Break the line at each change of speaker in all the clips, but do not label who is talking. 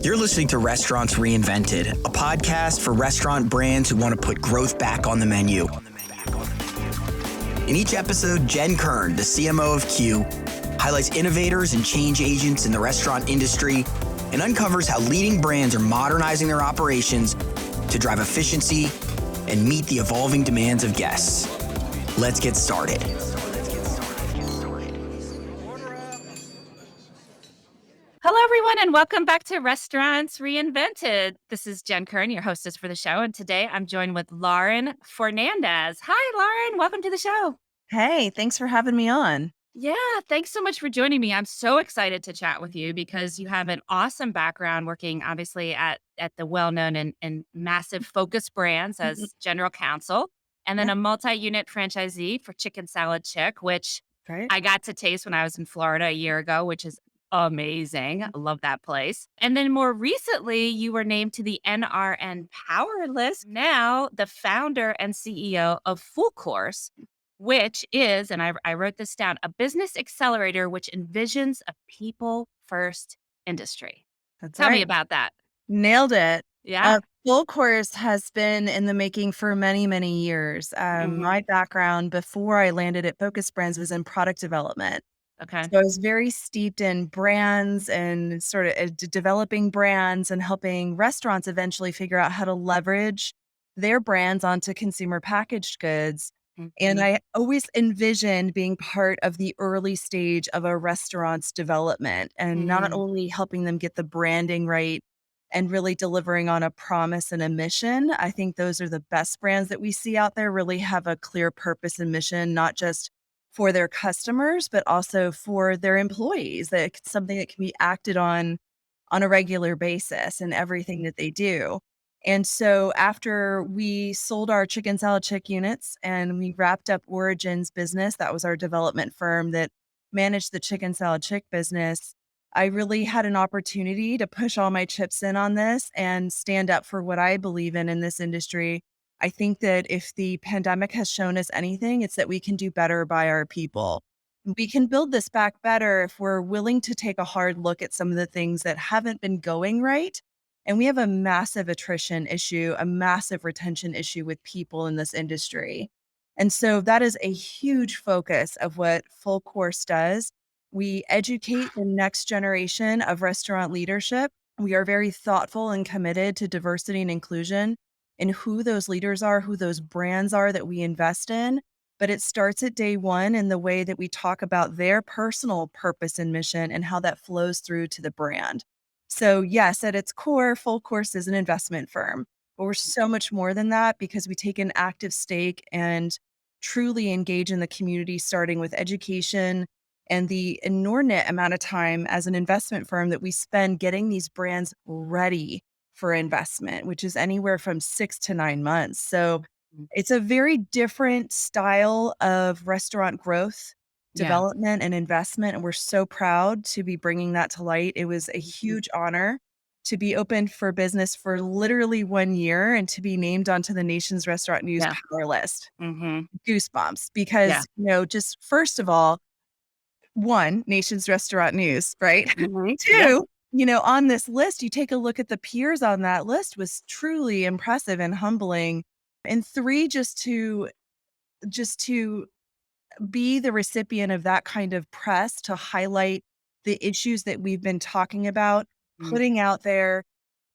You're listening to Restaurants Reinvented, a podcast for restaurant brands who want to put growth back on the menu. In each episode, Jen Kern, the CMO of Q, highlights innovators and change agents in the restaurant industry and uncovers how leading brands are modernizing their operations to drive efficiency and meet the evolving demands of guests. Let's get started.
Hello, everyone, and welcome back to Restaurants Reinvented. This is Jen Kern, your hostess for the show, and today I'm joined with Lauren Fernandez. Hi, Lauren. Welcome to the show.
Hey, thanks for having me on.
Yeah, thanks so much for joining me. I'm so excited to chat with you because you have an awesome background working, obviously, at the well-known and massive Focus Brands as general counsel, and then a multi-unit franchisee for Chicken Salad Chick, which I got to taste when I was in Florida a year ago, which is amazing. I love that place. And then more recently, you were named to the NRN Power List. Now, the founder and CEO of Full Course, which is, and I wrote this down, a business accelerator which envisions a people-first industry. Tell me about that.
Nailed it.
Yeah.
Full Course has been in the making for many, many years. My background before I landed at Focus Brands was in product development.
Okay.
So I was very steeped in brands and sort of developing brands and helping restaurants eventually figure out how to leverage their brands onto consumer packaged goods. And I always envisioned being part of the early stage of a restaurant's development and not only helping them get the branding right and really delivering on a promise and a mission. I think those are the best brands that we see out there, really have a clear purpose and mission, not just for their customers, but also for their employees. That it's something that can be acted on a regular basis in everything that they do. And so after we sold our Chicken Salad Chick units and we wrapped up Origin's business, that was our development firm that managed the Chicken Salad Chick business, I really had an opportunity to push all my chips in on this and stand up for what I believe in this industry. I think that if the pandemic has shown us anything, it's that we can do better by our people. We can build this back better if we're willing to take a hard look at some of the things that haven't been going right. And we have a massive attrition issue, a massive retention issue with people in this industry. And so that is a huge focus of what Full Course does. We educate the next generation of restaurant leadership. We are very thoughtful and committed to diversity and inclusion in who those leaders are, who those brands are that we invest in. But it starts at day one in the way that we talk about their personal purpose and mission and how that flows through to the brand. So yes, at its core, Full Course is an investment firm, but we're so much more than that because we take an active stake and truly engage in the community, starting with education and the inordinate amount of time as an investment firm that we spend getting these brands ready for investment, which is anywhere from 6 to 9 months. So it's a very different style of restaurant growth, development, and investment. And we're so proud to be bringing that to light. It was a huge honor to be open for business for literally 1 year and to be named onto the nation's restaurant news power list. Goosebumps. Because, just first of all, one, nation's restaurant news, right? Two, on this list, you take a look at the peers on that list was truly impressive and humbling. And three, just to be the recipient of that kind of press to highlight the issues that we've been talking about, putting out there,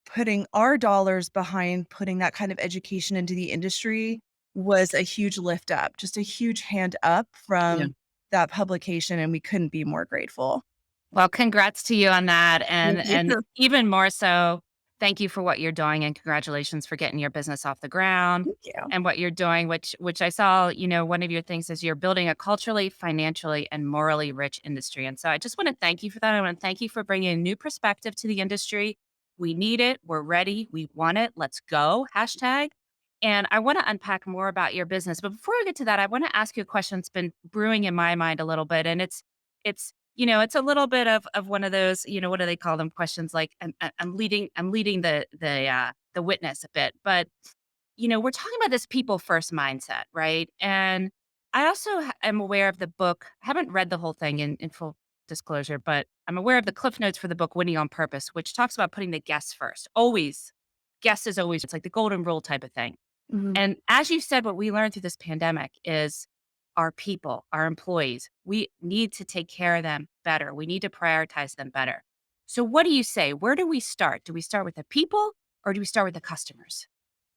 putting our dollars behind putting that kind of education into the industry was a huge lift up, just a huge hand up from that publication. And we couldn't be more grateful.
Well, congrats to you on that. And even more so, thank you for what you're doing and congratulations for getting your business off the ground and what you're doing, which I saw, one of your things is you're building a culturally, financially, and morally rich industry. And so I just want to thank you for that. I want to thank you for bringing a new perspective to the industry. We need it. We're ready. We want it. Let's go. #. And I want to unpack more about your business. But before I get to that, I want to ask you a question that's been brewing in my mind a little bit. And it's a little bit of one of those, what do they call them? Questions like I'm leading the witness a bit, but we're talking about this people first mindset, right? And I also am aware of the book. I haven't read the whole thing in full disclosure, but I'm aware of the cliff notes for the book Winning on Purpose, which talks about putting the guests first. Always. Guest is always, it's like the golden rule type of thing.
Mhm.
And as you said, what we learned through this pandemic is our people, our employees, we need to take care of them better. We need to prioritize them better. So what do you say? Where do we start? Do we start with the people or do we start with the customers?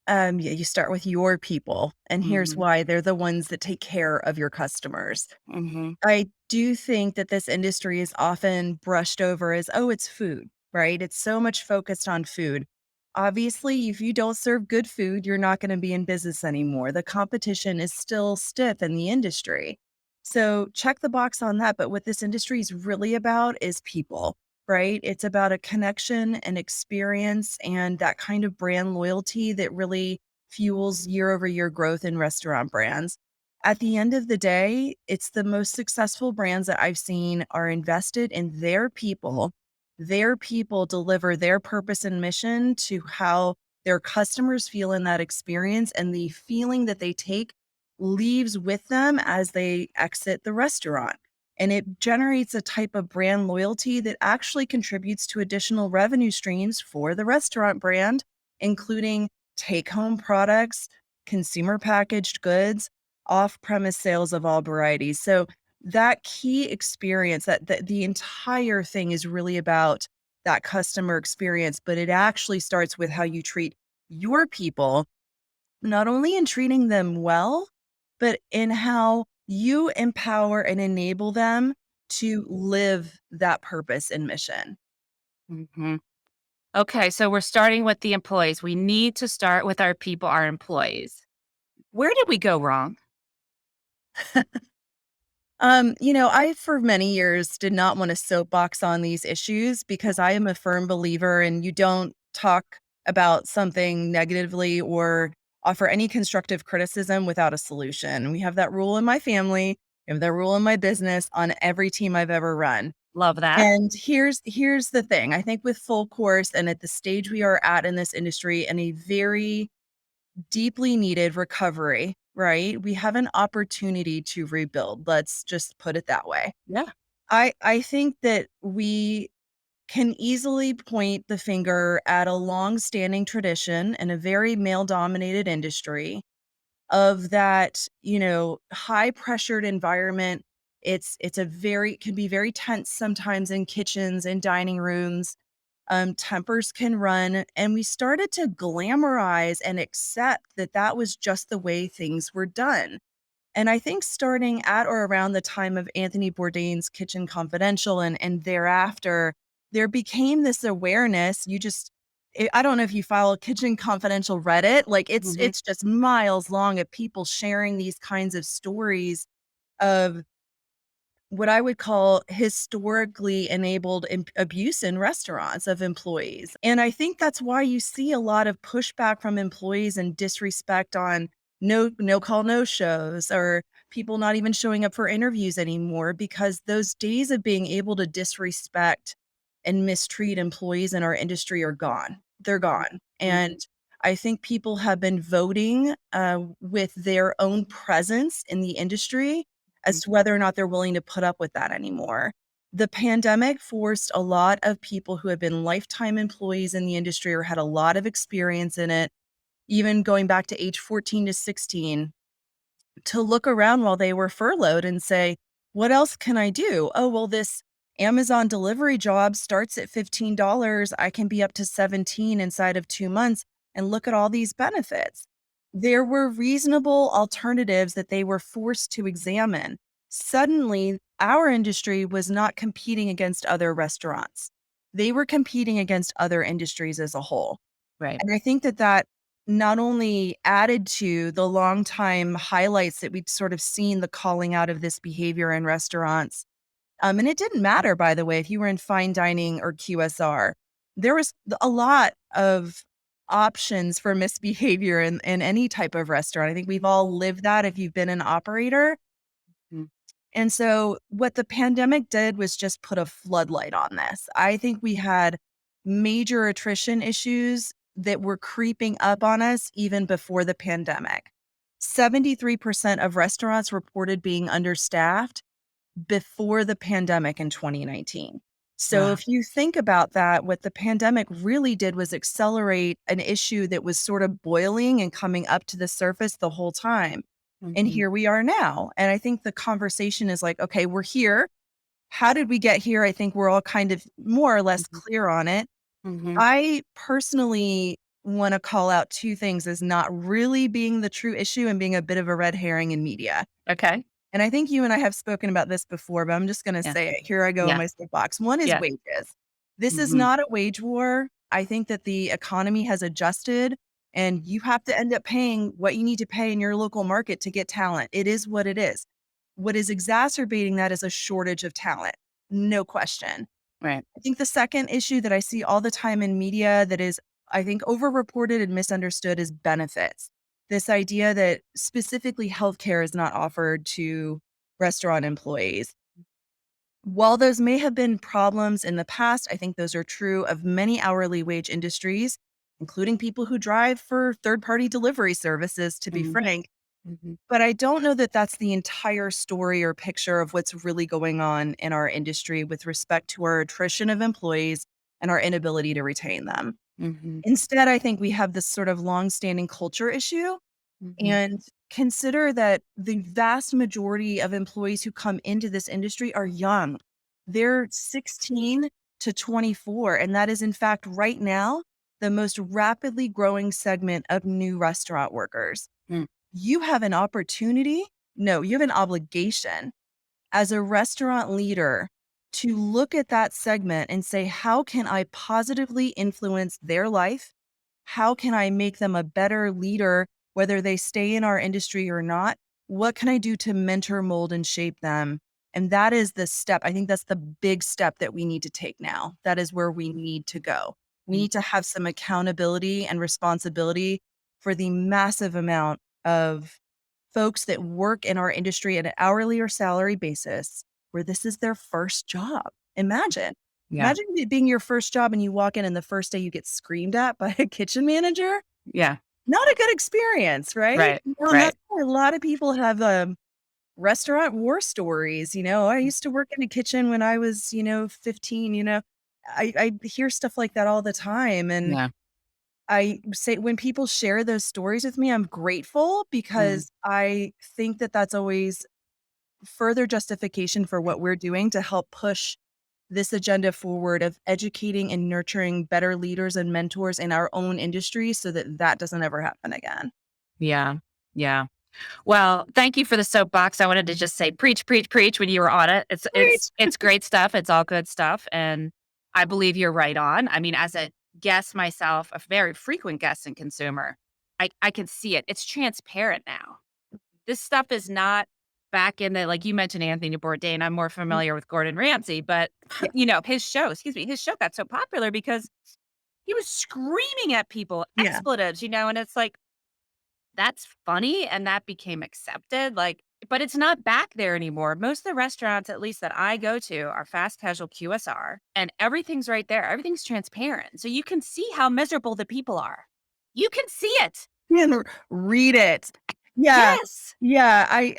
Yeah, you start with your people, and here's
Hmm.
why: they're the ones that take care of your customers.
Hmm.
I do think that this industry is often brushed over as, oh, it's food, right? It's so much focused on food. Obviously, if you don't serve good food, you're not going to be in business anymore. The competition is still stiff in the industry. So check the box on that. But what this industry is really about is people, right? It's about a connection and experience and that kind of brand loyalty that really fuels year over year growth in restaurant brands. At the end of the day, it's the most successful brands that I've seen are invested in their people. Their people deliver their purpose and mission to how their customers feel in that experience, and the feeling that they take leaves with them as they exit the restaurant. And it generates a type of brand loyalty that actually contributes to additional revenue streams for the restaurant brand, including take home products, consumer packaged goods, off-premise sales of all varieties. So that key experience, that the entire thing is really about that customer experience, but it actually starts with how you treat your people, not only in treating them well, but in how you empower and enable them to live that purpose and mission.
Hmm. Okay, so we're starting with the employees. We need to start with our people, our employees. Where did we go wrong?
I for many years did not want to soapbox on these issues because I am a firm believer in you don't talk about something negatively or offer any constructive criticism without a solution. We have that rule in my family, we have that rule in my business, on every team I've ever run.
Love that.
And here's the thing. I think with full course and at the stage we are at in this industry, and a very deeply needed recovery, right? We have an opportunity to rebuild. Let's just put it that way.
Yeah.
I think that we can easily point the finger at a long-standing tradition in a very male-dominated industry of that, high pressured environment. It's a very, can be very tense sometimes in kitchens and dining rooms. Tempers can run, and we started to glamorize and accept that that was just the way things were done. And I think starting at or around the time of Anthony Bourdain's Kitchen Confidential and thereafter, there became this awareness. I don't know if you follow Kitchen Confidential Reddit, like
Hmm.
it's just miles long of people sharing these kinds of stories of what I would call historically enabled abuse in restaurants of employees. And I think that's why you see a lot of pushback from employees and disrespect on no call, no shows, or people not even showing up for interviews anymore, because those days of being able to disrespect and mistreat employees in our industry are gone. They're gone. And I think people have been voting with their own presence in the industry as to whether or not they're willing to put up with that anymore. The pandemic forced a lot of people who have been lifetime employees in the industry or had a lot of experience in it, even going back to age 14 to 16, to look around while they were furloughed and say, what else can I do? Oh, well, this Amazon delivery job starts at $15. I can be up to 17 inside of 2 months, and look at all these benefits. There were reasonable alternatives that they were forced to examine. Suddenly, our industry was not competing against other restaurants. They were competing against other industries as a whole.
Right.
And I think that that not only added to the long time highlights that we'd sort of seen the calling out of this behavior in restaurants. And it didn't matter, by the way, if you were in fine dining or QSR, there was a lot of options for misbehavior in any type of restaurant. I think we've all lived that if you've been an operator.
Mhm.
And so what the pandemic did was just put a floodlight on this. I think we had major attrition issues that were creeping up on us even before the pandemic. 73% of restaurants reported being understaffed. before the pandemic in 2019. So
Wow.
if you think about that, what the pandemic really did was accelerate an issue that was sort of boiling and coming up to the surface the whole time. And
Mhm.
here we are now. And I think the conversation is like, okay, we're here. How did we get here? I think we're all kind of more or less
Mhm.
clear on it.
Mhm.
I personally want to call out two things as not really being the true issue and being a bit of a red herring in media.
Okay.
And I think you and I have spoken about this before, but I'm just going to
Yeah.
say it. Here I go in
Yeah.
my soapbox. One is
Yeah.
wages. This is
Mhm.
not a wage war. I think that the economy has adjusted and you have to end up paying what you need to pay in your local market to get talent. It is what it is. What is exacerbating that is a shortage of talent. No question.
Right.
I think the second issue that I see all the time in media that is, I think, overreported and misunderstood is benefits. This idea that specifically healthcare is not offered to restaurant employees. While those may have been problems in the past, I think those are true of many hourly wage industries, including people who drive for third party delivery services, to be
Mhm.
frank.
Mhm.
But I don't know that that's the entire story or picture of what's really going on in our industry with respect to our attrition of employees and our inability to retain them.
Mhm.
Instead, I think we have this sort of long-standing culture issue,
Mhm.
and consider that the vast majority of employees who come into this industry are young. They're 16 to 24, and that is in fact right now the most rapidly growing segment of new restaurant workers.
Mm.
You have an opportunity, no, you have an obligation as a restaurant leader to look at that segment and say, how can I positively influence their life? How can I make them a better leader, whether they stay in our industry or not? What can I do to mentor, mold, and shape them? And that is the step. I think that's the big step that we need to take now. That is where we need to go. We
Mm.
need to have some accountability and responsibility for the massive amount of folks that work in our industry at an hourly or salary basis where this is their first job. Imagine.
Yeah.
Imagine it being your first job and you walk in and the first day you get screamed at by a kitchen manager.
Yeah.
Not a good experience, right?
Right.
And
Right.
that's why a lot of people have restaurant war stories. I used to work in a kitchen when I was, 15, I hear stuff like that all the time. And
Yeah.
I say when people share those stories with me, I'm grateful
Mm.
because I think that that's always further justification for what we're doing to help push this agenda forward of educating and nurturing better leaders and mentors in our own industry so that that doesn't ever happen again.
Yeah. Yeah. Well, thank you for the soapbox. I wanted to just say preach, preach, preach when you were on it. It's
Great.
it's it's great stuff. It's all good stuff. And I believe you're right on. I mean, as a guest myself, a very frequent guest and consumer, I can see it. It's transparent now. This stuff is not back in the like you mentioned Anthony Bourdain. I'm more familiar with Gordon Ramsay, but
Yeah.
his show got so popular because he was screaming at people,
Yeah.
expletives, and it's like that's funny and that became accepted, like but it's not back there anymore. Most of the restaurants, at least that I go to, are fast casual QSR, and everything's right there. Everything's transparent, so you can see how miserable the people are. You can see it.
And read it. Yeah.
Yes.
Yeah,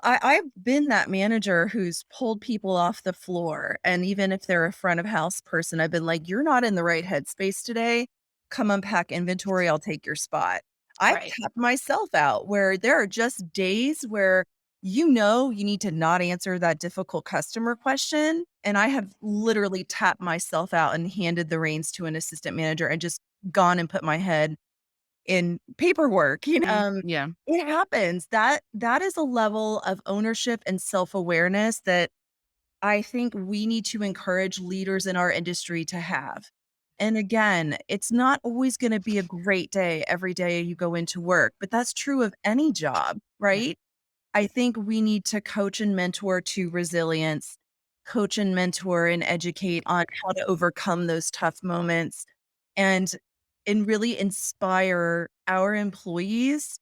I've been that manager who's pulled people off the floor, and even if they're a front of house person, I've been like, "You're not in the right headspace today. Come unpack inventory, I'll take your spot." I've
Right.
tapped myself out where there are just days where you need to not answer that difficult customer question, and I have literally tapped myself out and handed the reins to an assistant manager and just gone and put my head in paperwork.
Yeah.
It happens. That is a level of ownership and self-awareness that I think we need to encourage leaders in our industry to have. And again, it's not always going to be a great day every day you go into work, but that's true of any job,
Yeah.
right? I think we need to coach and mentor to resilience, coach and mentor and educate on how to overcome those tough moments and really inspire our employees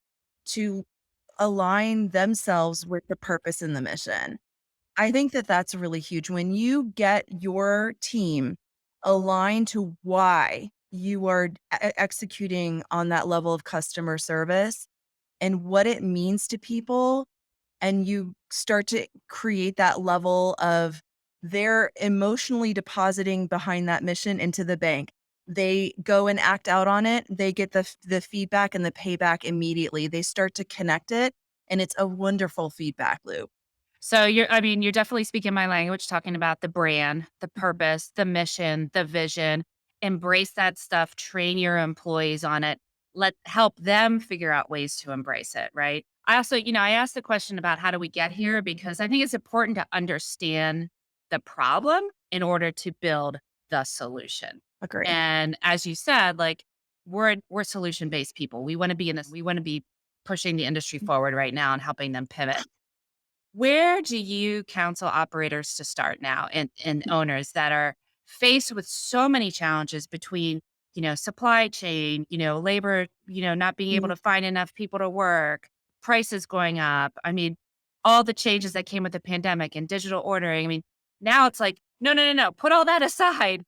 to align themselves with the purpose and the mission. I think that that's really huge. When you get your team aligned to why you are executing on that level of customer service and what it means to people, and you start to create that level of they're emotionally depositing behind that mission into the bank. They go and act out on it. They get the feedback and the payback immediately. They start to connect it, and it's a wonderful feedback loop.
So you're definitely speaking my language, talking about the brand, the purpose, the mission, the vision. Embrace that stuff, train your employees on it. Help them figure out ways to embrace it, right? I also, I asked the question about how do we get here because I think it's important to understand the problem in order to build the solution.
Agree.
And as you said, like we're solution-based people. We want to be in this, we want to be pushing the industry forward right now and helping them pivot. Where do you counsel operators to start now and owners that are faced with so many challenges between, supply chain, labor, not being able
Mhm.
to find enough people to work, prices going up. I mean, all the changes that came with the pandemic and digital ordering. I mean, now it's like, no, no, no, no, put all that aside.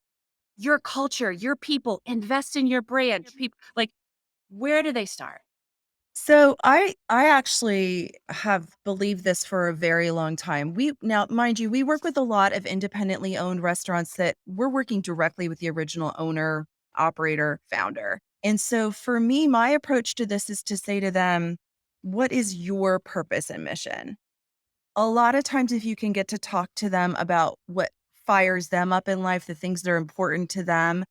Your culture, your people, invest in your brand. People like, where do they start?
So I actually have believed this for a very long time. We now, mind you, we work with a lot of independently owned restaurants that we're working directly with the original owner, operator, founder. And so for me, my approach to this is to say to them, what is your purpose and mission? A lot of times if you can get to talk to them about what fires them up in life, the things that are important to them,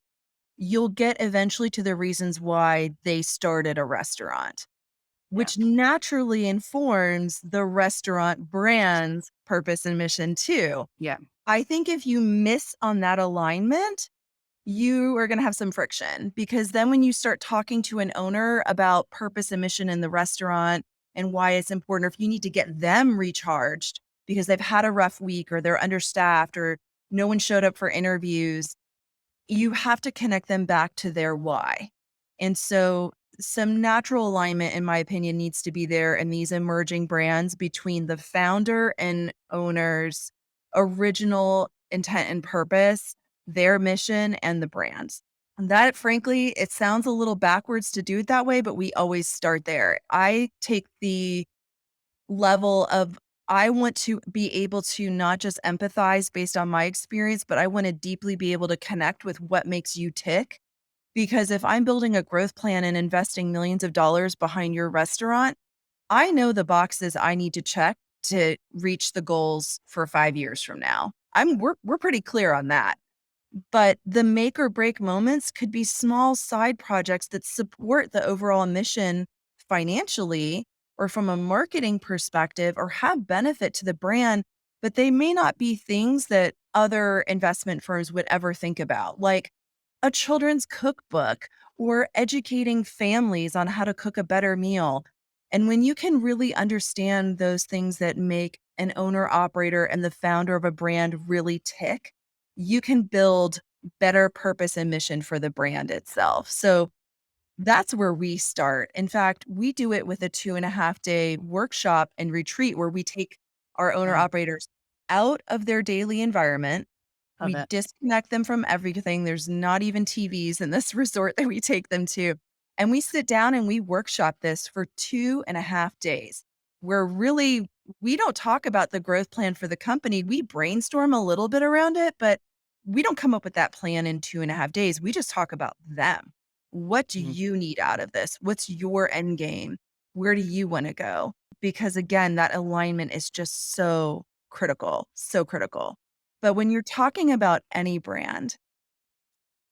you'll get eventually to the reasons why they started a restaurant,
Yeah.
which naturally informs the restaurant brand's purpose and mission too.
Yeah.
I think if you miss on that alignment, you are going to have some friction because then when you start talking to an owner about purpose and mission in the restaurant and why it's important, or if you need to get them recharged because they've had a rough week or they're understaffed or no one showed up for interviews, you have to connect them back to their why. And so some natural alignment, in my opinion, needs to be there in these emerging brands between the founder and owner's original intent and purpose, their mission, and the brands. And that, frankly, it sounds a little backwards to do it that way, but we always start there. I take the level of I want to be able to not just empathize based on my experience, but I want to deeply be able to connect with what makes you tick. Because if I'm building a growth plan and investing millions of dollars behind your restaurant, I know the boxes I need to check to reach the goals for 5 years from now. We're pretty clear on that. But the make or break moments could be small side projects that support the overall mission financially or from a marketing perspective or have benefit to the brand, but they may not be things that other investment firms would ever think about, like a children's cookbook or educating families on how to cook a better meal. And when you can really understand those things that make an owner operator and the founder of a brand really tick, you can build better purpose and mission for the brand itself. So that's where we start. In fact, we do it with a 2.5 day workshop and retreat where we take our owner
Mm,
operators out of their daily environment.
love
We
it.
disconnect them from everything. There's not even TVs in this resort that we take them to. And we sit down and we workshop this for 2.5 days. Where really, we don't talk about the growth plan for the company. We brainstorm a little bit around it, but we don't come up with that plan in 2.5 days. We just talk about them. What do
Mhm.
you need out of this? What's your end game? Where do you want to go? Because again, that alignment is just so critical, so critical. But when you're talking about any brand,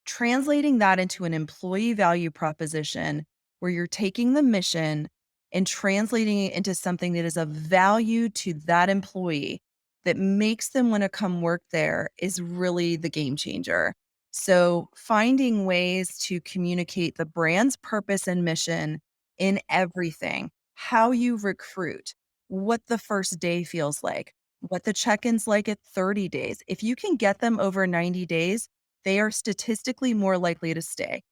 translating that into an employee value proposition where you're taking the mission and translating it into something that is of value to that employee that makes them want to come work there is really the game changer. So, finding ways to communicate the brand's purpose and mission in everything, how you recruit, what the first day feels like, what the check in's like at 30 days. If you can get them over 90 days, they are statistically more likely to stay.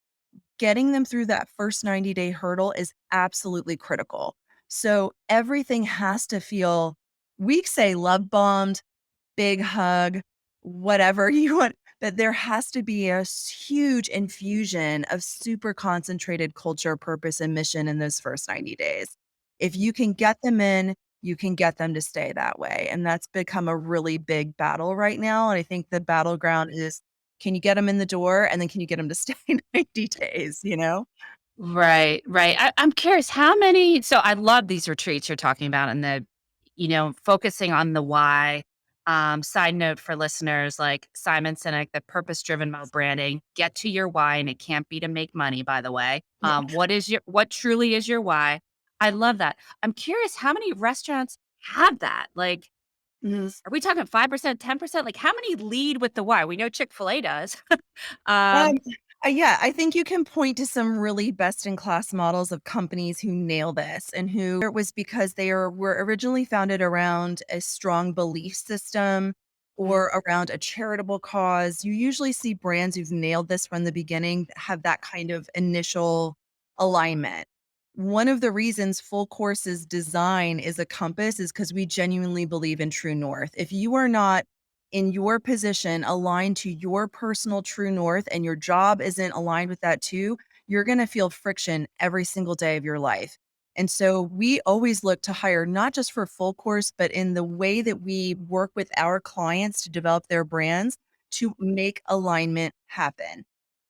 Getting them through that first 90-day hurdle is absolutely critical. So everything has to feel, we say love bombed, big hug, whatever you want, but there has to be a huge infusion of super concentrated culture, purpose, and mission in those first 90 days. If you can get them in, you can get them to stay that way. And that's become a really big battle right now. And I think the battleground is, can you get them in the door, and then can you get them to stay 90 days, you know?
Right, right. I'm curious how many, so I love these retreats you're talking about and the, focusing on the why. Side note for listeners, like Simon Sinek, the purpose-driven model branding, get to your why, and it can't be to make money, by the way.
Yeah.
What truly is your why? I love that. I'm curious how many restaurants have that? Like,
Mhm.
are we talking 5%, 10%? Like, how many lead with the why? We know Chick-fil-A does.
Um,
um,
yeah, I think you can point to some really best in class models of companies who nail this, and who it was because were originally founded around a strong belief system or around a charitable cause. You usually see brands who've nailed this from the beginning have that kind of initial alignment. One of the reasons Full Course's design is a compass is because we genuinely believe in true north. If you are not in your position aligned to your personal true north, and your job isn't aligned with that too, you're going to feel friction every single day of your life. And so we always look to hire not just for Full Course, but in the way that we work with our clients to develop their brands, to make alignment happen.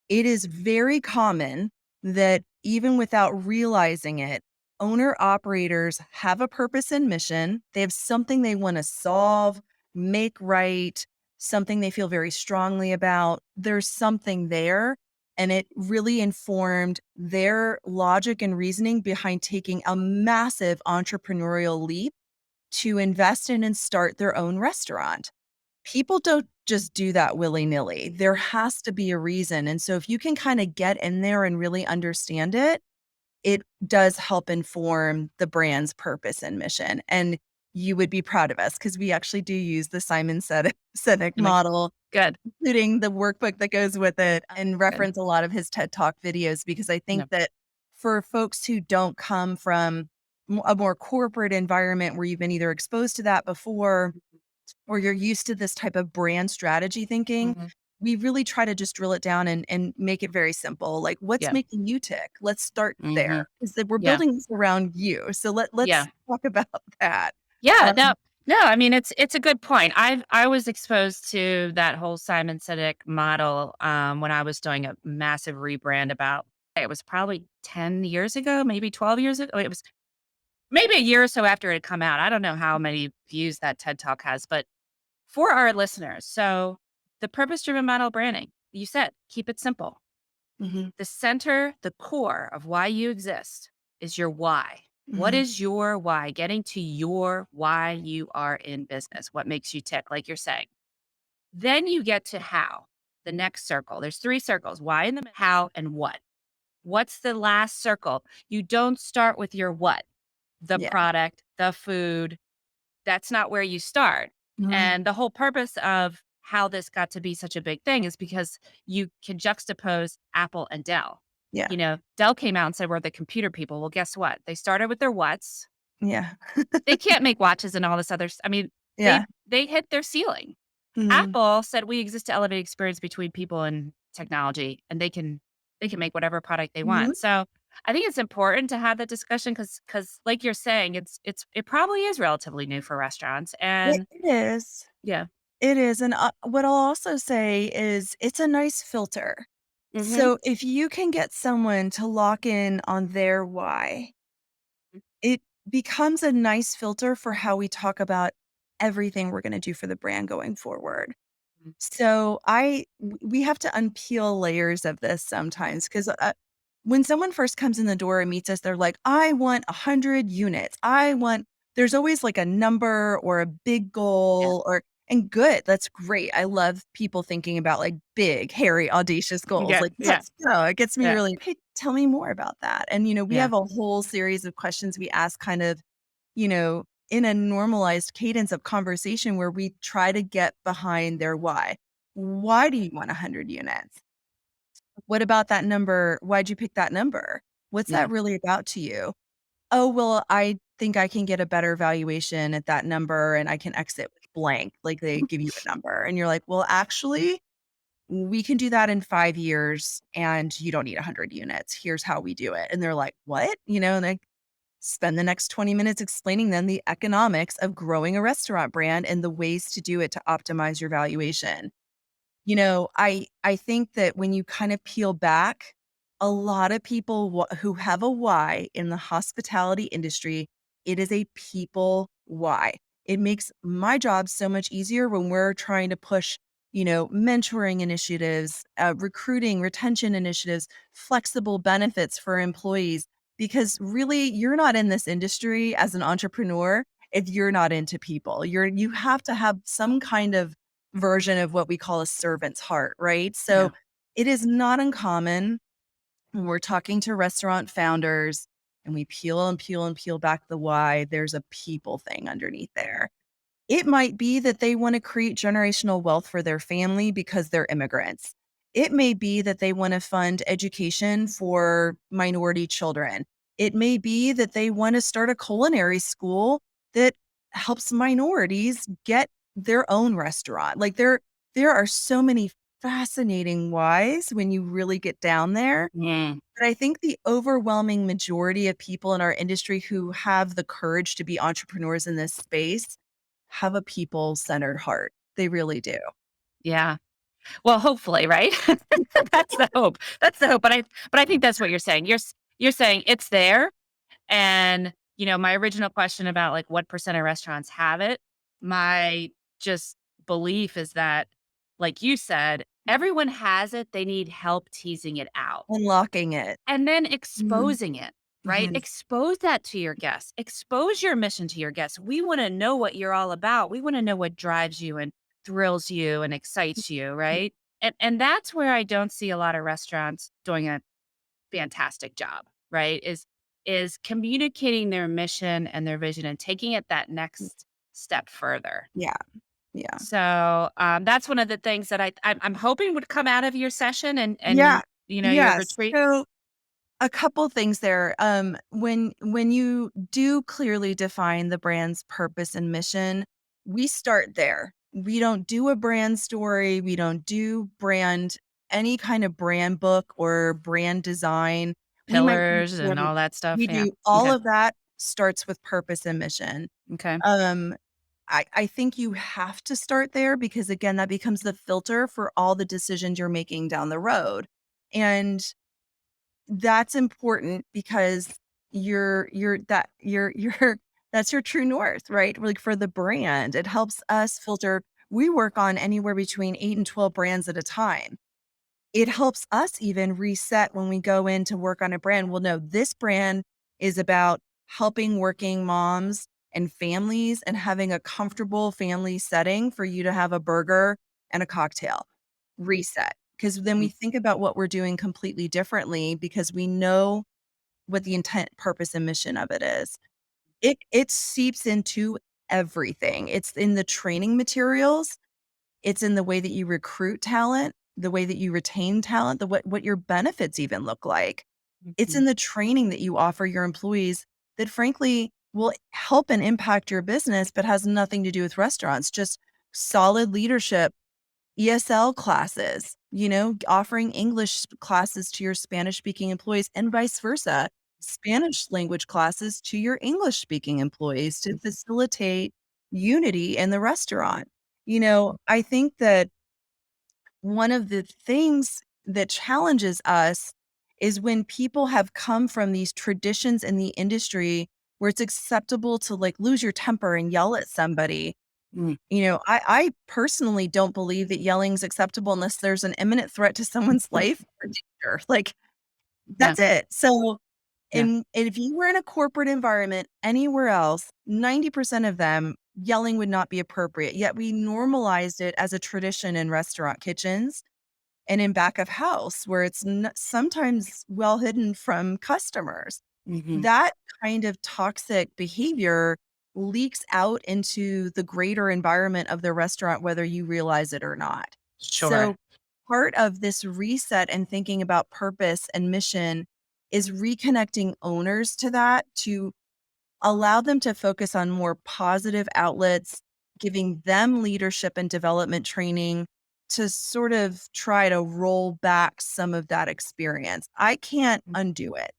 It is very common that even without realizing it, owner operators have a purpose and mission. They have something they want to solve, make right, something they feel very strongly about. There's something there. And it really informed their logic and reasoning behind taking a massive entrepreneurial leap to invest in and start their own restaurant. People don't just do that willy-nilly. There has to be a reason. And so if you can kind of get in there and really understand it, it does help inform the brand's purpose and mission. And you would be proud of us because we actually do use the Sinek
I'm like,
model,
good,
including the workbook that goes with it, and
good.
reference a lot of his TED Talk videos, because I think
No.
that for folks who don't come from a more corporate environment where you've been either exposed to that before, or you're used to this type of brand strategy thinking,
Mhm.
we really try to just drill it down and make it very simple. Like, what's
Yeah.
making you tick? Let's start
Mhm.
there, because we're
Yeah.
building this around you. So let's
Yeah.
talk about that.
Yeah.
Um,
No, I mean, it's a good point. I was exposed to that whole Simon Sinek model, when I was doing a massive rebrand about, it was probably 10 years ago, maybe 12 years ago. It was maybe a year or so after it had come out. I don't know how many views that TED Talk has, but for our listeners, so the purpose-driven model branding, you said, keep it simple.
mhm,
The center, the core of why you exist is your why. What
mhm,
is your why? Getting to your why you are in business, what makes you tick, like you're saying. Then you get to how, the next circle. There's three circles: why in the middle, how, and what. What's the last circle? You don't start with your what, the
yeah.
product, the food. That's not where you start.
Mhm,
And the whole purpose of how this got to be such a big thing is because you can juxtapose Apple and Dell.
yeah.
Dell came out and said, we're the computer people. Well, guess what? They started with their what's.
Yeah.
They can't make watches and all this other. I mean,
Yeah.
they hit their ceiling.
Mhm,
Apple said we exist to elevate experience between people and technology, and they can make whatever product they
mhm.
want. So I think it's important to have that discussion because like you're saying, it probably is relatively new for restaurants.
It
And
is.
yeah.
It is. And what I'll also say is it's a nice filter.
Hmm.
So if you can get someone to lock in on their why, it becomes a nice filter for how we talk about everything we're going to do for the brand going forward. So we have to unpeel layers of this sometimes, because when someone first comes in the door and meets us, they're like, I want 100 units. There's always like a number or a big
Yeah.
goal, and good. That's great. I love people thinking about like big, hairy, audacious goals.
Yeah.
Like,
Yeah.
let's go. It gets me
Yeah.
really, hey, tell me more about that. And, we
Yeah.
have a whole series of questions we ask, kind of, in a normalized cadence of conversation, where we try to get behind their why. Why do you want 100 units? What about that number? Why'd you pick that number? What's
Yeah.
that really about to you? Oh, well, I think I can get a better valuation at that number, and I can exit with blank. Like, they give you a number and you're like, well, actually, we can do that in 5 years and you don't need 100 units. Here's how we do it. And they're like, what? And spend the next 20 minutes explaining them the economics of growing a restaurant brand and the ways to do it to optimize your valuation. I think that when you kind of peel back, a lot of people who have a why in the hospitality industry, it is a people why. It makes my job so much easier when we're trying to push, mentoring initiatives, recruiting, retention initiatives, flexible benefits for employees, because really you're not in this industry as an entrepreneur if you're not into people. You have to have some kind of version of what we call a servant's heart, right?
Yeah.
So it is not uncommon when we're talking to restaurant founders and we peel and peel and peel back the why, there's a people thing underneath there. It might be that they want to create generational wealth for their family because they're immigrants. It may be that they want to fund education for minority children. It may be that they want to start a culinary school that helps minorities get their own restaurant. Like there are so many fascinating whys when you really get down there.
Mm.
But I think the overwhelming majority of people in our industry who have the courage to be entrepreneurs in this space have a people-centered heart. They really do.
Yeah. Well, hopefully, right? That's the hope. That's the hope. But I think that's what you're saying. You're saying it's there. And, my original question about like what percent of restaurants have it, my just belief is that, like you said, everyone has it. They need help teasing it out
Unlocking it.
and then
Mhm,
exposing it, right?
mhm.
Expose that to your guests, expose your mission to your guests. We want to know what you're all about. We want to know what drives you and thrills you and excites you, right? And that's where I don't see a lot of restaurants doing a fantastic job, right? Is communicating their mission and their vision and taking it that next step further.
Yeah, yeah.
So that's one of the things that I'm hoping would come out of your session and
Yeah,
your
yeah.
retreat.
So a couple things there. When you do clearly define the brand's purpose and mission, we start there. We don't do a brand story. We don't do any kind of brand book or brand design. We might
Pillars and all that stuff.
we
Yeah.
do all
Okay.
of that starts with purpose and mission.
Okay.
Um, I think you have to start there because again, that becomes the filter for all the decisions you're making down the road. And that's important because you're that's your true north, right? Like for the brand, it helps us filter. We work on anywhere between 8 and 12 brands at a time. It helps us even reset when we go in to work on a brand. Well, no, this brand is about helping working moms and families and having a comfortable family setting for you to have a burger and a cocktail. Reset. Because then we
Mm.
think about what we're doing completely differently because we know what the intent, purpose, and mission of it is. It seeps into everything. It's in the training materials, it's in the way that you recruit talent, the way that you retain talent, the what your benefits even look like. It's
Mhm.
in the training that you offer your employees that frankly will help and impact your business, but has nothing to do with restaurants, just solid leadership, ESL classes, offering English classes to your Spanish speaking employees and vice versa, Spanish language classes to your English speaking employees to facilitate unity in the restaurant. I think that one of the things that challenges us is when people have come from these traditions in the industry where it's acceptable to like lose your temper and yell at somebody.
Mm.
I personally don't believe that yelling is acceptable unless there's an imminent threat to someone's life or danger. Like
Yeah.
that's it. So,
Yeah.
and if you were in a corporate environment anywhere else, 90% of them yelling would not be appropriate. Yet we normalized it as a tradition in restaurant kitchens and in back of house where it's sometimes well hidden from customers.
Hmm.
That kind of toxic behavior leaks out into the greater environment of the restaurant, whether you realize it or not.
Sure.
So, part of this reset and thinking about purpose and mission is reconnecting owners to that to allow them to focus on more positive outlets, giving them leadership and development training to sort of try to roll back some of that experience. I can't undo it.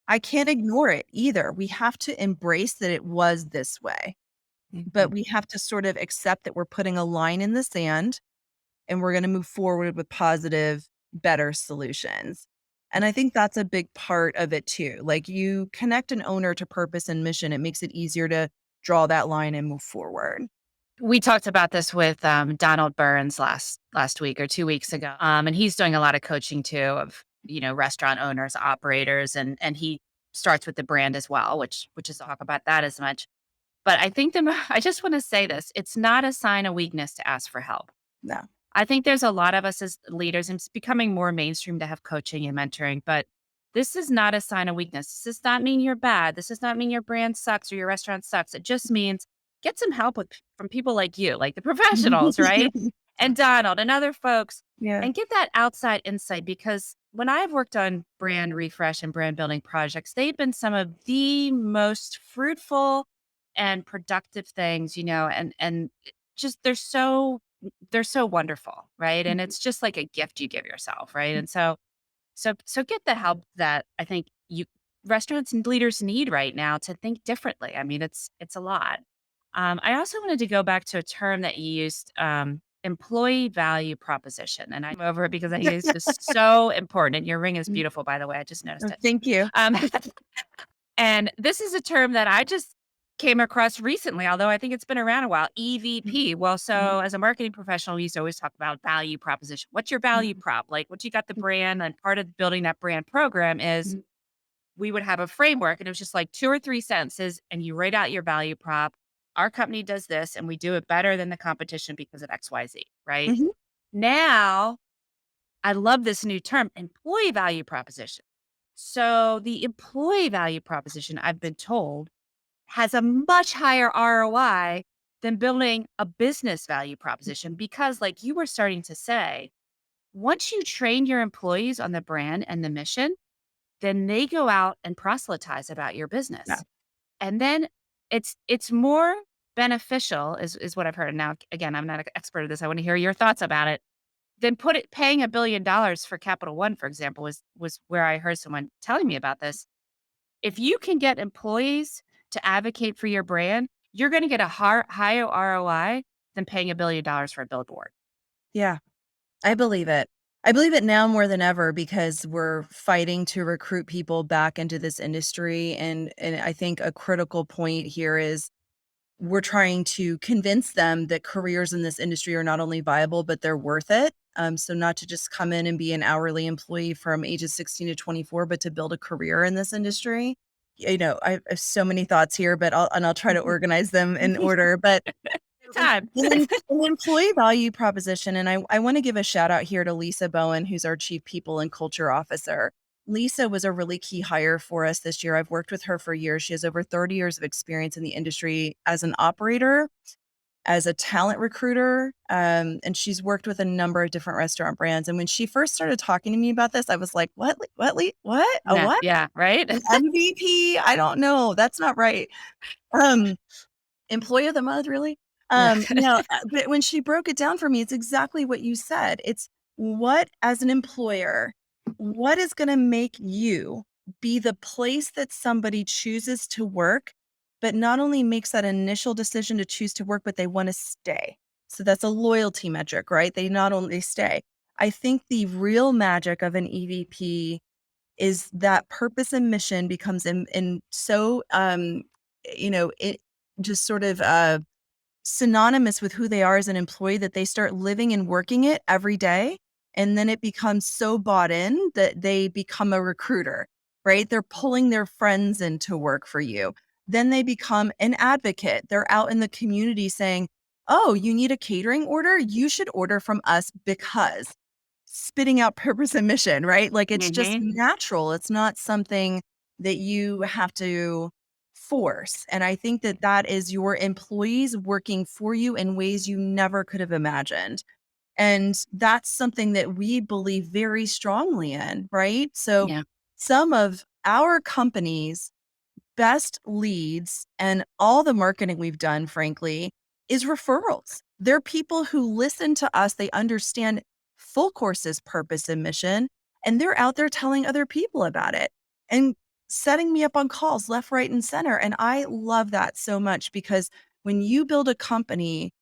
I can't ignore it either. We have to embrace that it was this way, but we have to sort of accept that we're putting a line in the sand and we're going to move forward with positive, better solutions. And I think that's a big part of it too. Like, you connect an owner to purpose and mission, it makes it easier to draw that line and move forward.
We talked about this with Donald Burns last week or 2 weeks ago, and he's doing a lot of coaching too of restaurant owners, operators, and he starts with the brand as well, which is talk about that as much. But I think I just want to say this: it's not a sign of weakness to ask for help.
No.
I think there's a lot of us as leaders, and it's becoming more mainstream to have coaching and mentoring, but this is not a sign of weakness. This does not mean you're bad. This does not mean your brand sucks or your restaurant sucks. It just means get some help from people like you, like the professionals, right? And Donald and other folks,
Yeah.
and get that outside insight, because when I've worked on brand refresh and brand building projects, they've been some of the most fruitful and productive things, and just they're so wonderful, right? And it's just like a gift you give yourself, right? And so get the help that I think you restaurants and leaders need right now to think differently. I mean, it's a lot. I also wanted to go back to a term that you used, employee value proposition, and I'm over it because I think it's just so important. And your ring is beautiful, by the way. I just noticed
Oh,
it.
thank you.
And this is a term that I just came across recently, although I think it's been around a while. EVP. Well, so as a marketing professional, we used to always talk about value proposition. What's your value prop? Like, once you got the brand, and part of building that brand program is we would have a framework, and it was just like 2 or 3 sentences, and you write out your value prop. Our company does this, and we do it better than the competition because of XYZ, right?
Mhm.
Now, I love this new term, employee value proposition. So the employee value proposition, I've been told, has a much higher ROI than building a business value proposition, because, like you were starting to say, once you train your employees on the brand and the mission, then they go out and proselytize about your
Yeah.
business. And then it's more beneficial, is what I've heard. Now, again, I'm not an expert at this. I want to hear your thoughts about it. Then paying $1 billion for Capital One, for example, was where I heard someone telling me about this. If you can get employees to advocate for your brand, you're going to get a higher ROI than paying $1 billion for a billboard.
Yeah. I believe it. I believe it now more than ever, because we're fighting to recruit people back into this industry. And I think a critical point here is we're trying to convince them that careers in this industry are not only viable, but they're worth it. So not to just come in and be an hourly employee from ages 16 to 24, but to build a career in this industry. I have so many thoughts here, but I'll try to organize them in order. But
Time.
an employee value proposition, and I want to give a shout out here to Lisa Bowen, who's our Chief People and Culture Officer. Lisa was a really key hire for us this year. I've worked with her for years. She has over 30 years of experience in the industry as an operator, as a talent recruiter, and she's worked with a number of different restaurant brands. And when she first started talking to me about this, I was like, what, a
Yeah,
what?
yeah, right?
An MVP? I don't know. That's not right. Employee of the month, really?
Yeah.
No, but when she broke it down for me, it's exactly what you said. It's what, as an employer, what is going to make you be the place that somebody chooses to work, but not only makes that initial decision to choose to work, but they want to stay. So that's a loyalty metric, right? They not only stay. I think the real magic of an EVP is that purpose and mission becomes in so it just sort of synonymous with who they are as an employee, that they start living and working it every day. And then it becomes so bought in that they become a recruiter, right? They're pulling their friends in to work for you. Then they become an advocate. They're out in the community saying, oh, you need a catering order? You should order from us, because spitting out purpose and mission, right? Like, it's just natural. It's not something that you have to force. And I think that that is your employees working for you in ways you never could have imagined. And that's something that we believe very strongly in, right? So
Yeah.
some of our company's best leads and all the marketing we've done, frankly, is referrals. They're people who listen to us. They understand Full Course's purpose and mission, and they're out there telling other people about it. And setting me up on calls left, right, and center. And I love that so much, because when you build a company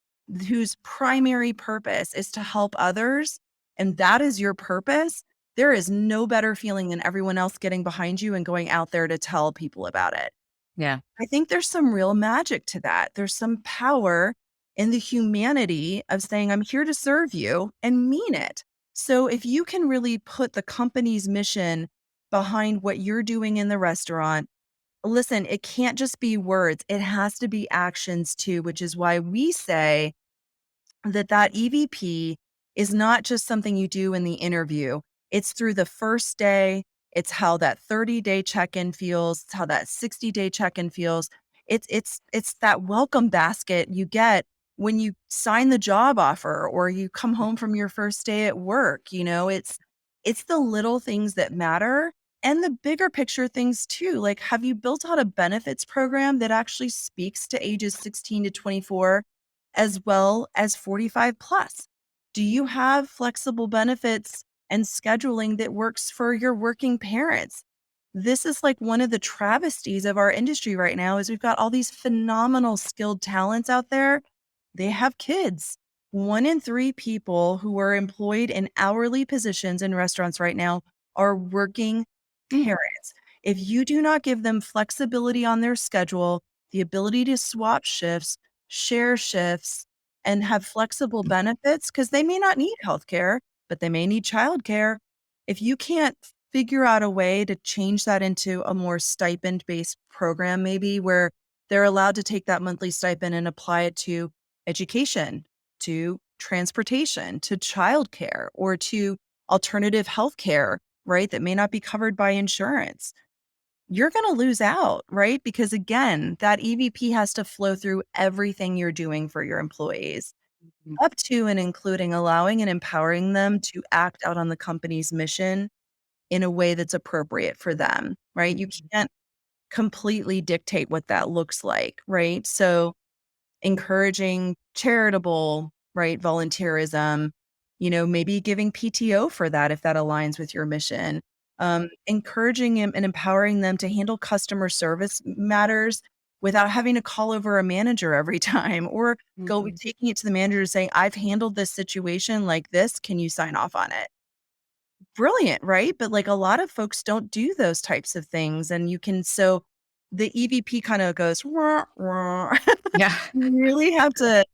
whose primary purpose is to help others, and that is your purpose, there is no better feeling than everyone else getting behind you and going out there to tell people about it.
Yeah.
I think there's some real magic to that. There's some power in the humanity of saying, I'm here to serve you, and mean it. So if you can really put the company's mission behind what you're doing in the restaurant, listen, it can't just be words. It has to be actions too, which is why we say that EVP is not just something you do in the interview. It's through the first day. It's how that 30-day check-in feels. It's how that 60-day check-in feels. It's that welcome basket you get when you sign the job offer or you come home from your first day at work. It's the little things that matter, and the bigger picture things too. Like, have you built out a benefits program that actually speaks to ages 16 to 24 as well as 45 plus? Do you have flexible benefits and scheduling that works for your working parents? This is like one of the travesties of our industry right now, is we've got all these phenomenal skilled talents out there. They have kids. 1 in 3 people who are employed in hourly positions in restaurants right now are working parents. If you do not give them flexibility on their schedule, the ability to swap shifts, share shifts, and have flexible benefits, because they may not need healthcare, but they may need childcare. If you can't figure out a way to change that into a more stipend-based program, maybe where they're allowed to take that monthly stipend and apply it to education, to transportation, to childcare, or to alternative healthcare, right, that may not be covered by insurance, you're going to lose out, right? Because again, that EVP has to flow through everything you're doing for your employees,
Mhm.
up to and including allowing and empowering them to act out on the company's mission in a way that's appropriate for them, right? You can't completely dictate what that looks like, right? So encouraging charitable, right, volunteerism, maybe giving PTO for that if that aligns with your mission. Encouraging and empowering them to handle customer service matters without having to call over a manager every time, or go
Mhm.
taking it to the manager saying, I've handled this situation like this. Can you sign off on it? Brilliant, right? But like, a lot of folks don't do those types of things. And so the EVP kind of goes, "Wah, wah."
Yeah.
You really have to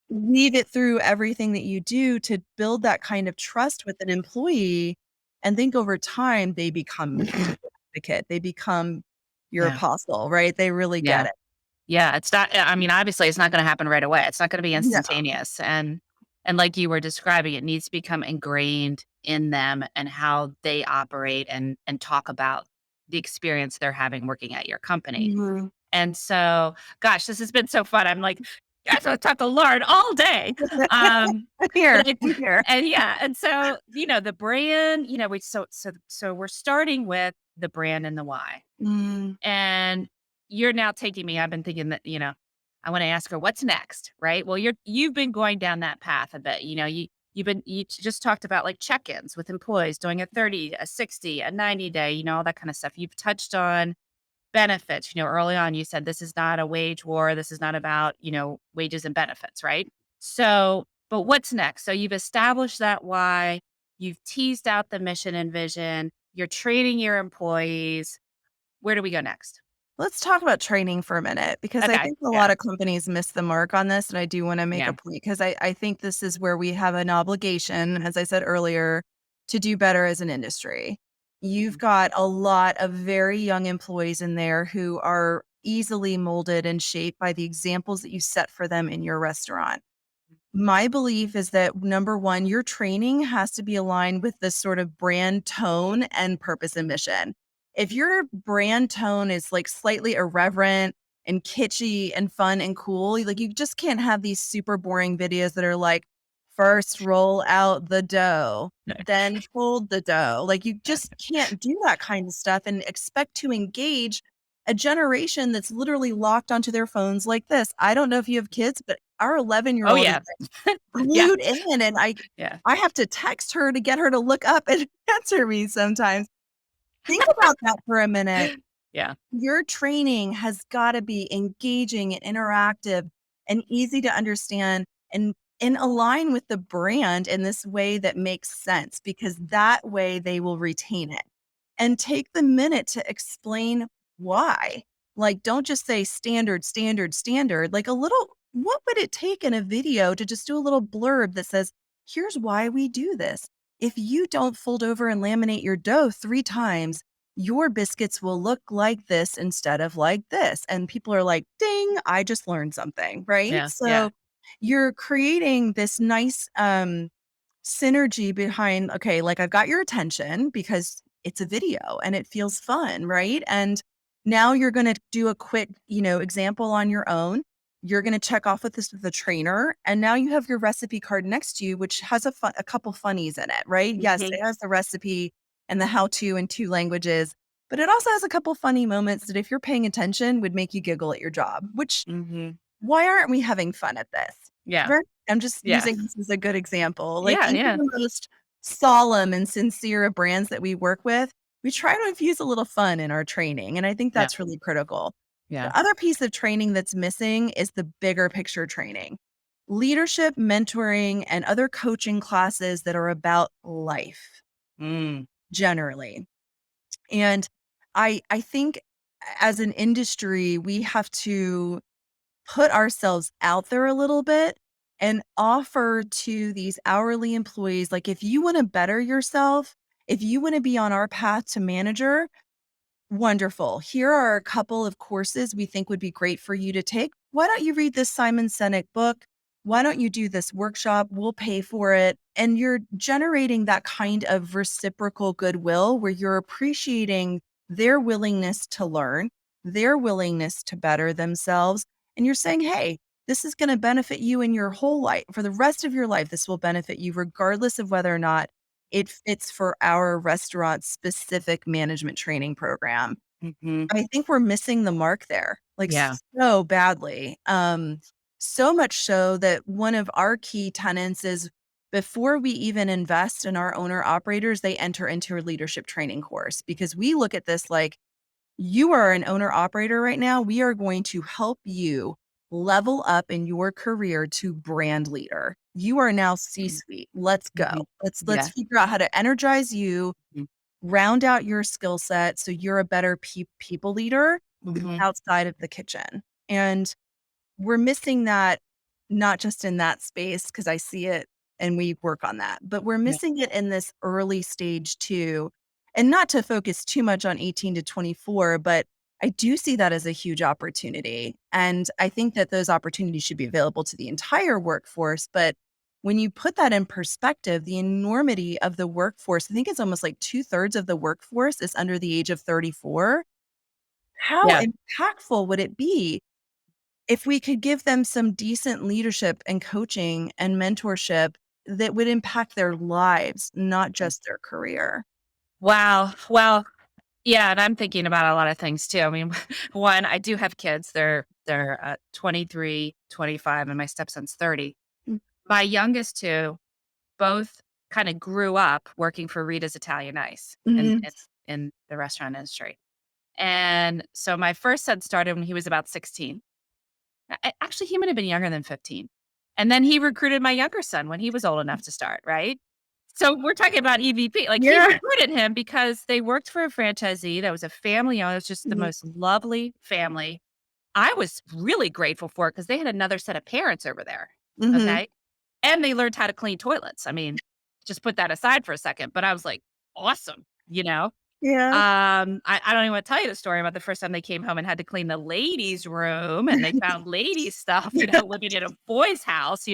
weave it through everything that you do to build that kind of trust with an employee. And think over time, they become your advocate. They become your
Yeah.
apostle, right? They really get
Yeah.
it.
Yeah, it's not, I mean, obviously, it's not gonna happen right away. It's not gonna be
No.
instantaneous, and like you were describing, it needs to become ingrained in them and how they operate and talk about the experience they're having working at your company.
Mhm.
And so, gosh, this has been so fun. I'm like, I could talk to Lauren all day.
Here,
But I
here.
and yeah, and so, the brand, we so we're starting with the brand and the why.
Mm,
And you're now taking me, I've been thinking that, I wanna ask her, "What's next?" Right? Well, you've been going down that path a bit, you just talked about, like, check-ins with employees, doing a 30, a 60, a 90-day, all that kinda stuff. You've touched on benefits, early on you said, "This is not a wage war, this is not about, wages and benefits," right? So, but what's next? So you've established that why, you've teased out the mission and vision, you're training your employees. Where do we go next?
let's talk about training for a minute, because I
Okay.
think a
Yeah.
lot of companies miss the mark on this. And I do want to make a
Yeah.
point, because I think this is where we have an obligation, as I said earlier, to do better as an industry. You've got a lot of very young employees in there who are easily molded and shaped by the examples that you set for them in your restaurant. My belief is that, number one, your training has to be aligned with this sort of brand tone and purpose and mission. If your brand tone is like slightly irreverent and kitschy and fun and cool, like, you just can't have these super boring videos that are like, first roll out the dough, then fold the dough. Like, you just can't do that kind of stuff and expect to engage a generation that's literally locked onto their phones like this. I don't know if you have kids, but our 11-year-old
Oh,
old is
yeah. Yeah.
glued in, and
Yeah.
I have to text her to get her to look up and answer me sometimes. Think about that for a minute.
Yeah.
Your training has got to be engaging and interactive and easy to understand and align with the brand in this way that makes sense, because that way they will retain it. And take the minute to explain why. Like, don't just say standard, standard, standard. Like, what would it take in a video to just do a little blurb that says, here's why we do this. If you don't fold over and laminate your dough 3 times, your biscuits will look like this instead of like this. And people are like, ding, I just learned something, right?
Yeah. Yeah.
So you're creating this nice synergy behind, okay, like I've got your attention because it's a video and it feels fun, right? And now you're going to do a quick, example on your own. You're going to check off with this with the trainer, and now you have your recipe card next to you, which has a couple funnies in it, right? Yes, it has the recipe and the how-to in 2 languages, but it also has a couple funny moments that, if you're paying attention, would make you giggle at your job. Which, why aren't we having fun at this?
Yeah.
Right? I'm just
Yeah.
using this as a good example. Like,
Yeah.
even
Yeah.
the most solemn and sincere of brands that we work with, we try to infuse a little fun in our training, and I think
Yeah.
that's really critical.
Yeah.
The other piece of training that's missing is the bigger picture training. Leadership, mentoring, and other coaching classes that are about life generally. And I think as an industry, we have to put ourselves out there a little bit and offer to these hourly employees, like, if you want to better yourself, if you want to be on our path to manager, wonderful. Here are a couple of courses we think would be great for you to take. Why don't you read this Simon Sinek book? Why don't you do this workshop? We'll pay for it. And you're generating that kind of reciprocal goodwill where you're appreciating their willingness to learn, their willingness to better themselves. And you're saying, hey, this is going to benefit you in your whole life. For the rest of your life, this will benefit you regardless of whether or not it fits for our restaurant specific management training program. I think we're missing the mark there, like,
Yeah.
so badly. So much so that one of our key tenets is, before we even invest in our owner operators, they enter into a leadership training course, because we look at this like, you are an owner operator right now. We are going to help you level up in your career to brand leader. You are now C-suite. Let's go. Let's figure out how to energize you, round out your skill set so you're a better people leader outside of the kitchen. And we're missing that, not just in that space, because I see it and we work on that, but we're missing it in this early stage too. And not to focus too much on 18 to 24, but I do see that as a huge opportunity. And I think that those opportunities should be available to the entire workforce. But when you put that in perspective, the enormity of the workforce, I think it's almost like 2/3 of the workforce is under the age of 34. How impactful would it be if we could give them some decent leadership and coaching and mentorship that would impact their lives, not just their career?
Wow. Well, yeah, and I'm thinking about a lot of things too. I mean, one, I do have kids. They're 23, 25, and my stepson's 30.
Mm.
My youngest two both kind of grew up working for Rita's Italian Ice in the restaurant industry. And so my first son started when he was about 16. Actually, he might have been younger than 15. And then he recruited my younger son when he was old enough to start, right? So we're talking about EVP. Like, he recruited him because they worked for a franchisee that was a family owned. It was just the most lovely family. I was really grateful for it because they had another set of parents over there. Okay. And they learned how to clean toilets. I mean, just put that aside for a second. But I was like, awesome, you know?
Yeah.
I don't even want to tell you the story about the first time they came home and had to clean the ladies' room, and they found ladies' stuff, living in a boys' house,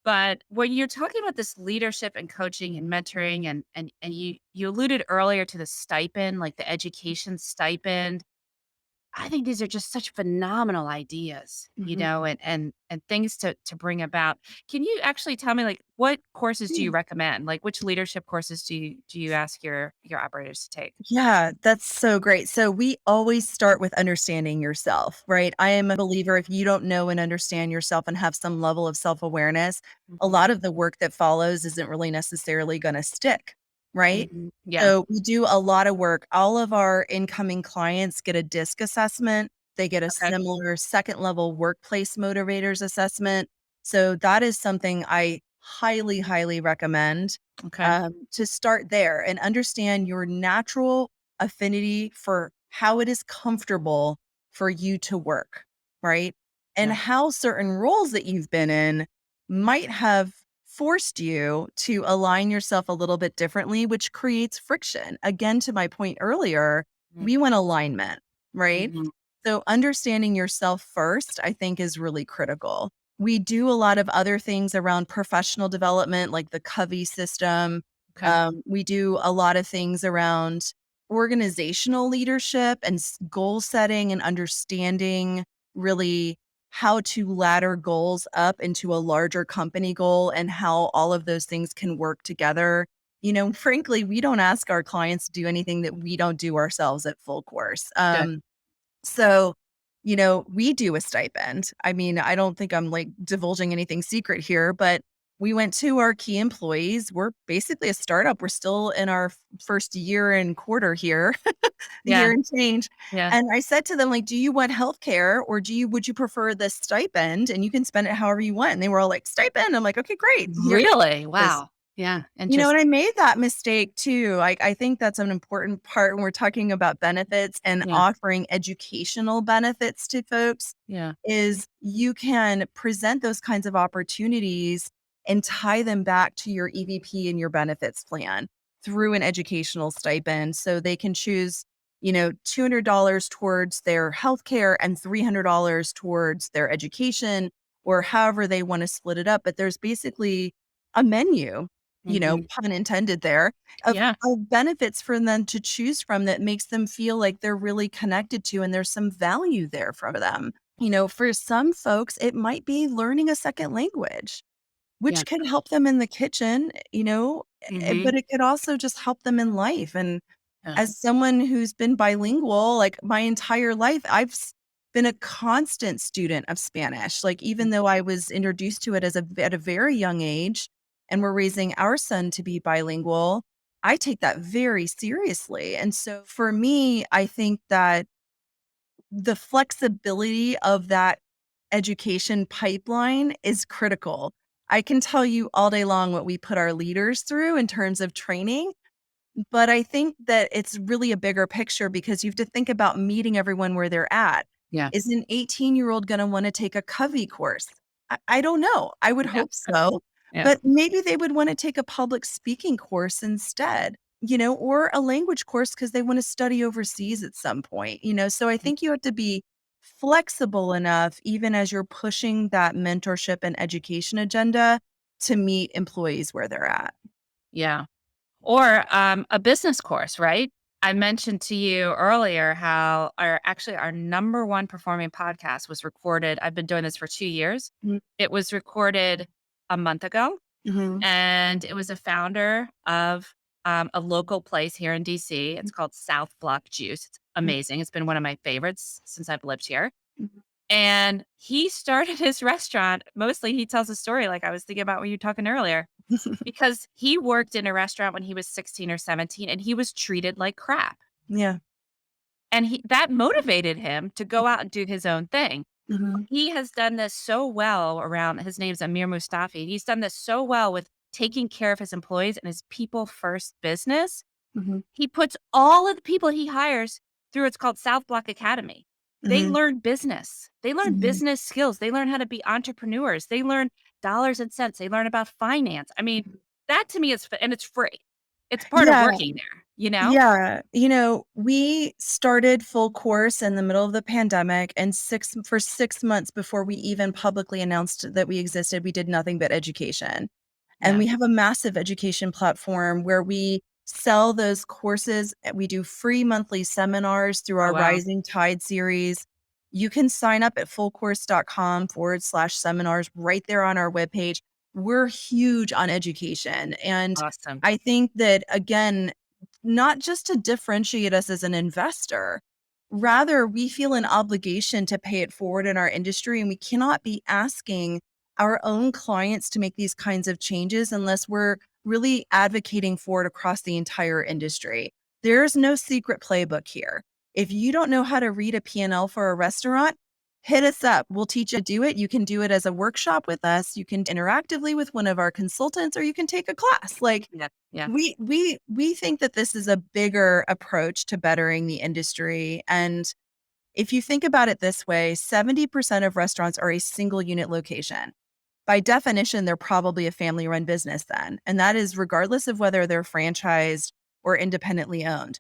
But when you're talking about this leadership and coaching and mentoring, and you alluded earlier to the stipend, like the education stipend, I think these are just such phenomenal ideas, and things to bring about. Can you actually tell me, like, what courses do you recommend? Like, which leadership courses do you ask your operators to take?
Yeah, that's so great. So we always start with understanding yourself, right? I am a believer, if you don't know and understand yourself and have some level of self-awareness, a lot of the work that follows isn't really necessarily going to stick. right?
Yeah.
So we do a lot of work. All of our incoming clients get a DISC assessment. They get a
Okay.
similar second level workplace motivators assessment. So that is something I highly, highly recommend
Okay.
to start there and understand your natural affinity for how it is comfortable for you to work, right? And
Yeah.
how certain roles that you've been in might have forced you to align yourself a little bit differently, which creates friction. Again, to my point earlier, we want alignment, right?
Mm-hmm.
So understanding yourself first, I think, is really critical. We do a lot of other things around professional development, like the Covey system.
Okay.
We do a lot of things around organizational leadership and goal setting and understanding really how to ladder goals up into a larger company goal and how all of those things can work together. Frankly, we don't ask our clients to do anything that we don't do ourselves at full course.
Good.
So, we do a stipend. I mean, I don't think I'm like divulging anything secret here, but we went to our key employees. We're basically a startup. We're still in our first year and quarter here,
Yeah.
year and change.
Yeah.
And I said to them, like, do you want healthcare or would you prefer the stipend and you can spend it however you want? And they were all like, stipend. I'm like, okay, great. Here
Really?
it is.
Wow. Yeah.
And
Interesting.
I made that mistake too. I think that's an important part when we're talking about benefits and
Yeah.
offering educational benefits to folks
Yeah.
is you can present those kinds of opportunities and tie them back to your EVP and your benefits plan through an educational stipend. So they can choose, $200 towards their healthcare and $300 towards their education or however they want to split it up. But there's basically a menu,
Mm-hmm.
pun intended there,
Yeah.
of benefits for them to choose from that makes them feel like they're really connected to and there's some value there for them. For some folks, it might be learning a second language,
Yeah.
which could help them in the kitchen,
Mm-hmm.
but it could also just help them in life. And
Yeah.
as someone who's been bilingual, like my entire life, been a constant student of Spanish. Like, even though I was introduced to it at a very young age, and we're raising our son to be bilingual, I take that very seriously. And so for me, I think that the flexibility of that education pipeline is critical. I can tell you all day long what we put our leaders through in terms of training, but I think that it's really a bigger picture because you have to think about meeting everyone where they're at.
Yeah.
Is an 18-year-old going to want to take a Covey course? I don't know. I would
Yeah.
hope so,
Yeah.
but maybe they would want to take a public speaking course instead, or a language course because they want to study overseas at some point. So I think you have to be flexible enough, even as you're pushing that mentorship and education agenda, to meet employees where they're at.
Yeah. Or a business course, right? I mentioned to you earlier how our number one performing podcast was recorded. I've been doing this for 2 years.
Mhm.
It was recorded a month ago,
Mhm.
and it was a founder of a local place here in DC. It's called South Block Juice. It's amazing. It's been one of my favorites since I've lived here.
Mhm.
And he started his restaurant. Mostly, he tells a story like I was thinking about when you were talking earlier because he worked in a restaurant when he was 16 or 17 and he was treated like crap.
Yeah.
And that motivated him to go out and do his own thing.
Mhm.
He has done this so well around his name's Amir Mustafi. He's done this so well with taking care of his employees and his people first business.
Mhm.
He puts all of the people he hires through what's called South Block Academy. They
Mhm.
learn business. They learn
Mhm.
business skills. They learn how to be entrepreneurs. They learn dollars and cents. They learn about finance. I mean, that to me is, and it's free. It's part of
Yeah.
working there, you know?
Yeah. We started full course in the middle of the pandemic, and for 6 months before we even publicly announced that we existed, we did nothing but education. And
Yeah.
we have a massive education platform where we sell those courses. We do free monthly seminars through
Oh,
our
wow.
Rising Tide series. You can sign up at fullcourse.com/seminars right there on our webpage. We're huge on education. And
Awesome.
I think that, again, not just to differentiate us as an investor, rather, we feel an obligation to pay it forward in our industry. And we cannot be asking our own clients to make these kinds of changes unless we're really advocating for it across the entire industry. There's no secret playbook here. If you don't know how to read a P&L for a restaurant, hit us up. We'll teach you to do it. You can do it as a workshop with us. You can interactively with one of our consultants, or you can take a class. We think that this is a bigger approach to bettering the industry. And if you think about it this way, 70% of restaurants are a single unit location. By definition, they're probably a family-run business then. And that is regardless of whether they're franchised or independently owned.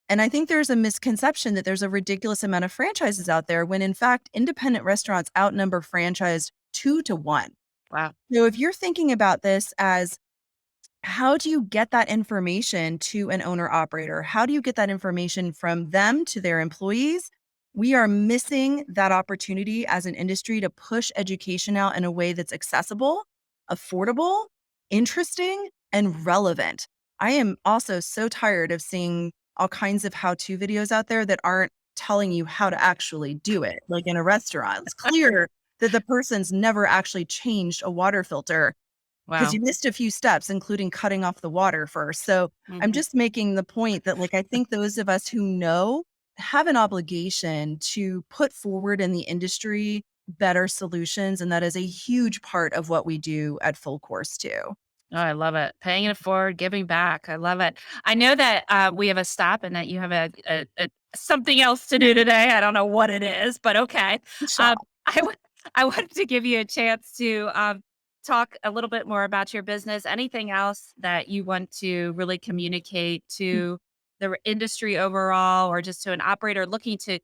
And I think there's a misconception that there's a ridiculous amount of franchises out there when in fact, independent restaurants outnumber franchised 2-1.
Wow.
So if you're thinking about this as how do you get that information to an owner operator? How do you get that information from them to their employees? We are missing that opportunity as an industry to push education out in a way that's accessible, affordable, interesting, and relevant. I am also so tired of seeing all kinds of how-to videos out there that aren't telling you how to actually do it. Like in a restaurant, it's clear that the person's never actually changed a water filter because you missed a few steps, including cutting off the water first. So I'm just making the point that I think those of us who know have an obligation to put forward in the industry better solutions. And that is a huge part of what we do at Full Course too.
Oh, I love it. Paying it forward, giving back. I love it. I know that we have a stop and that you have a something else to do today. I don't know what it is, but okay. I wanted to give you a chance to talk a little bit more about your business. Anything else that you want to really communicate to the industry overall, or just to an operator looking to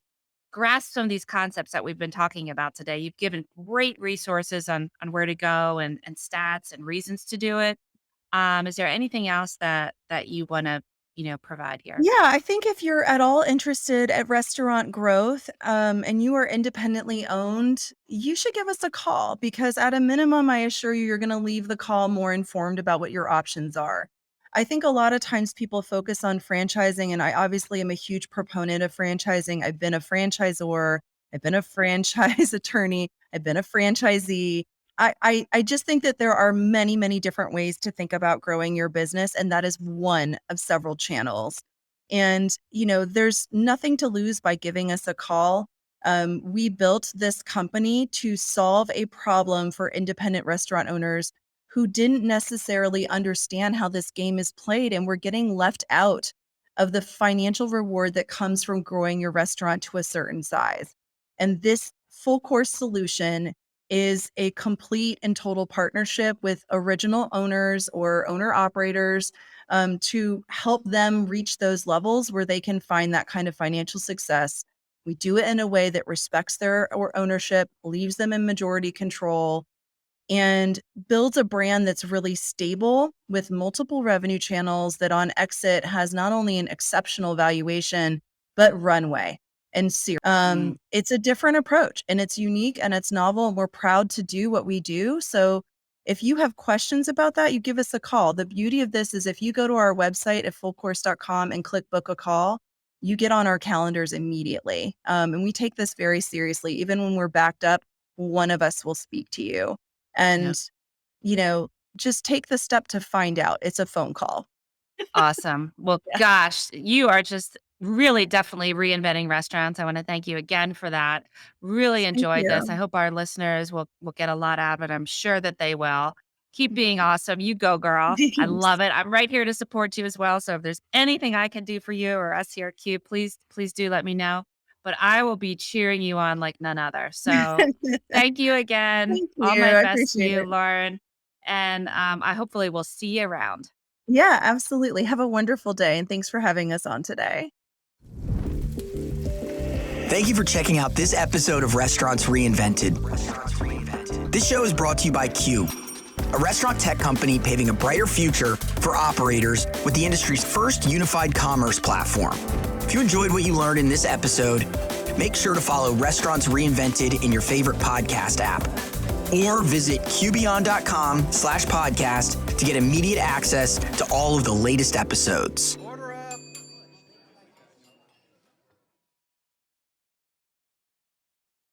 grasp some of these concepts that we've been talking about today? You've given great resources on where to go and stats and reasons to do it. Is there anything else that you want to, provide here?
Yeah, I think if you're at all interested at restaurant growth, and you are independently owned, you should give us a call because at a minimum, I assure you, you're going to leave the call more informed about what your options are. I think a lot of times people focus on franchising, and I obviously am a huge proponent of franchising. I've been a franchisor, I've been a franchise attorney, I've been a franchisee. I just think that there are many, many different ways to think about growing your business, and that is one of several channels. And, there's nothing to lose by giving us a call. We built this company to solve a problem for independent restaurant owners who didn't necessarily understand how this game is played and were getting left out of the financial reward that comes from growing your restaurant to a certain size. And this Full Course solution is a complete and total partnership with original owners or owner operators to help them reach those levels where they can find that kind of financial success. We do it in a way that respects their ownership, leaves them in majority control, and builds a brand that's really stable with multiple revenue channels that on exit has not only an exceptional valuation, but runway. And it's a different approach and it's unique and it's novel, and we're proud to do what we do. So if you have questions about that, you give us a call. The beauty of this is if you go to our website at fullcourse.com and click book a call, you get on our calendars immediately. And we take this very seriously. Even when we're backed up, one of us will speak to you. And, just take the step to find out. It's a phone call.
Awesome. Well, gosh, you are just really definitely reinventing restaurants. I want to thank you again for that. Really enjoyed this. I hope our listeners will get a lot out of it. I'm sure that they will. Keep being awesome. You go, girl. I love it. I'm right here to support you as well. So if there's anything I can do for you or us here at Q, please do let me know. But I will be cheering you on like none other. So thank you again.
Thank you.
All my
I
best to
appreciate
you,
it.
Lauren. And I hopefully will see you around.
Yeah, absolutely. Have a wonderful day. And thanks for having us on today.
Thank you for checking out this episode of Restaurants Reinvented. This show is brought to you by Q, a restaurant tech company paving a brighter future for operators with the industry's first unified commerce platform. If you enjoyed what you learned in this episode, make sure to follow Restaurants Reinvented in your favorite podcast app, or visit qbeyond.com/podcast to get immediate access to all of the latest episodes.